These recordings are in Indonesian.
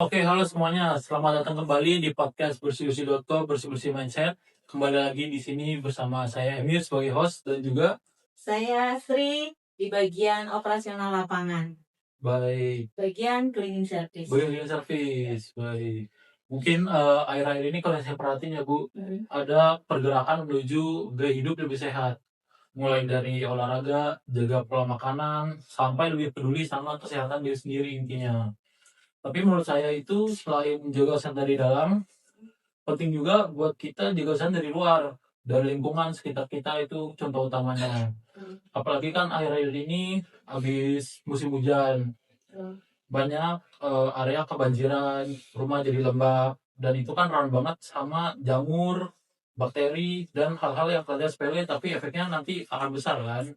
Oke, halo semuanya. Selamat datang kembali di podcast bersih-bersih.co, bersih-bersih mindset. Kembali lagi di sini bersama saya Emir sebagai host dan juga Saya Sri di bagian operasional lapangan, baik bagian cleaning service. cleaning service. Baik. Mungkin akhir-akhir ini kalau saya perhatiin ya Bu, ada pergerakan menuju gaya hidup lebih sehat. Mulai dari olahraga, jaga pola makanan, sampai lebih peduli sama kesehatan diri sendiri intinya. Tapi menurut saya itu selain menjaga kesehatan dari dalam, penting juga buat kita jaga kesehatan dari luar, dari lingkungan sekitar kita itu contoh utamanya. Apalagi kan akhir-akhir ini habis musim hujan, banyak area kebanjiran, rumah jadi lembab, dan itu kan rawan banget sama jamur, bakteri, dan hal-hal yang kelihatan sepele tapi efeknya nanti akan besar kan.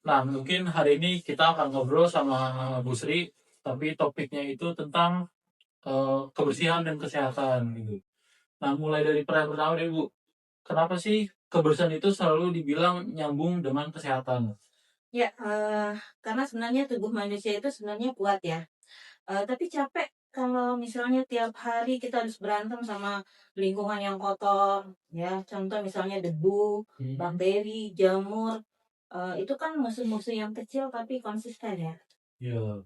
Nah, mungkin hari ini kita akan ngobrol sama Bu Sri, tapi topiknya itu tentang kebersihan dan kesehatan gitu. Nah, mulai dari pertanyaan pertama deh Bu, kenapa sih kebersihan itu selalu dibilang nyambung dengan kesehatan? Ya, karena sebenarnya tubuh manusia itu sebenarnya kuat ya. Tapi capek kalau misalnya tiap hari kita harus berantem sama lingkungan yang kotor, ya. Contoh misalnya debu, bakteri, jamur. Itu kan musuh-musuh yang kecil tapi konsisten ya. Ya,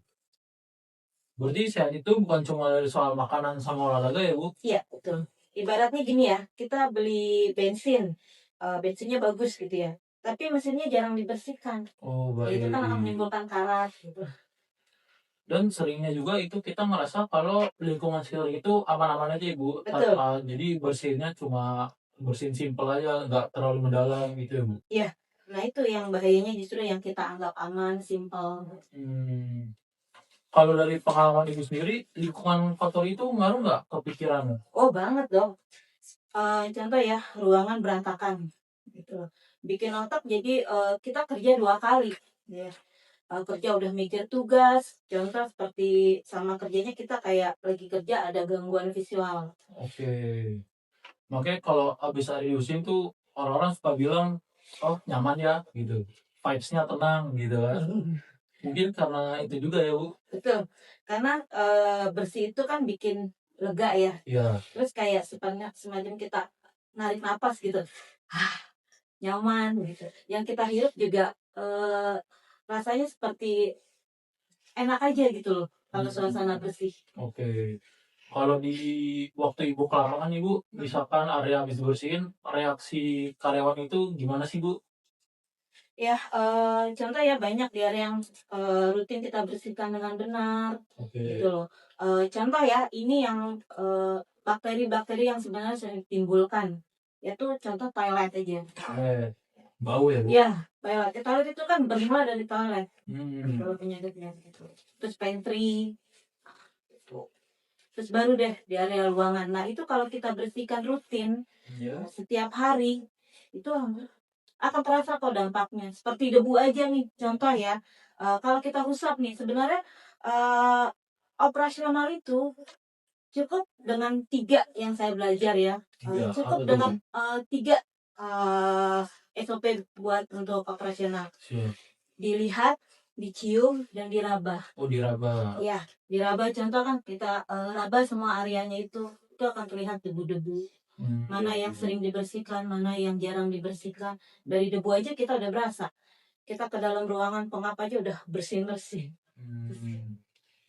berarti sehat itu bukan cuma dari soal makanan sama olahraga ya Bu? Iya, betul. Ibaratnya gini ya, kita beli bensin, bensinnya bagus gitu ya, tapi mesinnya jarang dibersihkan. Oh Ya itu kan akan baik. menimbulkan karat gitu. Dan seringnya juga itu kita ngerasa kalau lingkungan sekitar itu aman-aman aja ya Bu, Betul. jadi bersihnya cuma bersihin simpel aja, nggak terlalu mendalam gitu ya Bu? Iya. Nah itu yang bahayanya justru yang kita anggap aman, simpel. Hmm. Kalau dari pengalaman Ibu sendiri, lingkungan kotor itu ngaruh nggak ke pikiran? Oh banget dong. Contoh ya, ruangan berantakan gitu. Bikin otak jadi kita kerja 2 kali. Ya. Kerja udah mikir tugas, contoh seperti sama kerjanya kita kayak lagi kerja ada gangguan visual. Oke. Makanya kalau habis hari diusin tuh orang-orang suka bilang, oh nyaman ya gitu. Vibes-nya tenang gitu kan. Mungkin karena itu juga ya Bu. Betul, karena bersih itu kan bikin lega ya. Iya. Terus kayak semacam kita narik napas gitu, ah nyaman gitu. Yang kita hirup juga rasanya seperti enak aja gitu loh kalau suasana bersih. Oke. Kalau di waktu Ibu ke lapangan Ibu, misalkan area habis bersihin, reaksi karyawan itu gimana sih Bu? Ya, contoh ya banyak di area yang rutin kita bersihkan dengan benar Oke. gitu loh. Contoh ya ini yang bakteri-bakteri yang sebenarnya sering ditimbulkan, yaitu contoh toilet aja. Bau ya Bu? Iya, toilet. Toilet itu kan bermula dari toilet. Kalau Hmm. penyakit-penyakit itu. Terus pantry, gitu. Terus baru deh di area ruangan. Nah itu kalau kita bersihkan rutin Ya. setiap hari, itu akan terasa kok dampaknya. Seperti debu aja nih, contoh ya. Kalau kita usap nih, sebenarnya eh, operasional itu cukup dengan 3 yang saya belajar ya. Tiga. Cukup Apa tuh? dengan 3 eh, SOP buat untuk operasional. Siap. Dilihat, dicium, dan diraba. Oh diraba. Ya, diraba contoh kan kita raba semua areanya itu akan terlihat debu-debu. Mana yang sering dibersihkan, mana yang jarang dibersihkan. Dari debu aja kita udah berasa. Kita ke dalam ruangan pengap aja udah bersih-bersih.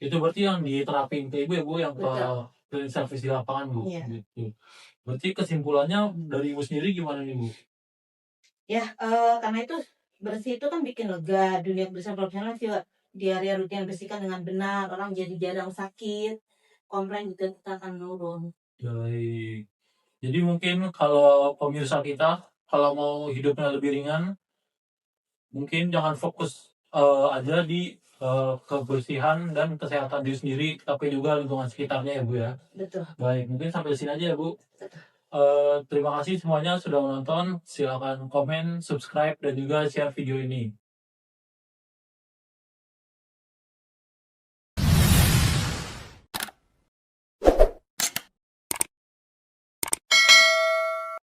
Itu berarti yang diterapin ke Ibu ya Bu, yang ke Betul. cleaning service di lapangan Bu? Iya. Gitu. Berarti kesimpulannya dari Ibu sendiri gimana nih Bu? Ya, karena itu bersih itu kan bikin lega. Dunia kebersihan profesional juga di area rutin bersihkan dengan benar. Orang jadi jarang sakit. Komplain juga kita akan menurun. Baik. Jadi mungkin kalau pemirsa kita, kalau mau hidupnya lebih ringan, mungkin jangan fokus aja di kebersihan dan kesehatan diri sendiri, tapi juga lingkungan sekitarnya ya Bu ya. Betul. Baik, mungkin sampai sini aja ya Bu. Betul. Terima kasih semuanya sudah menonton. Silakan komen, subscribe, dan juga share video ini.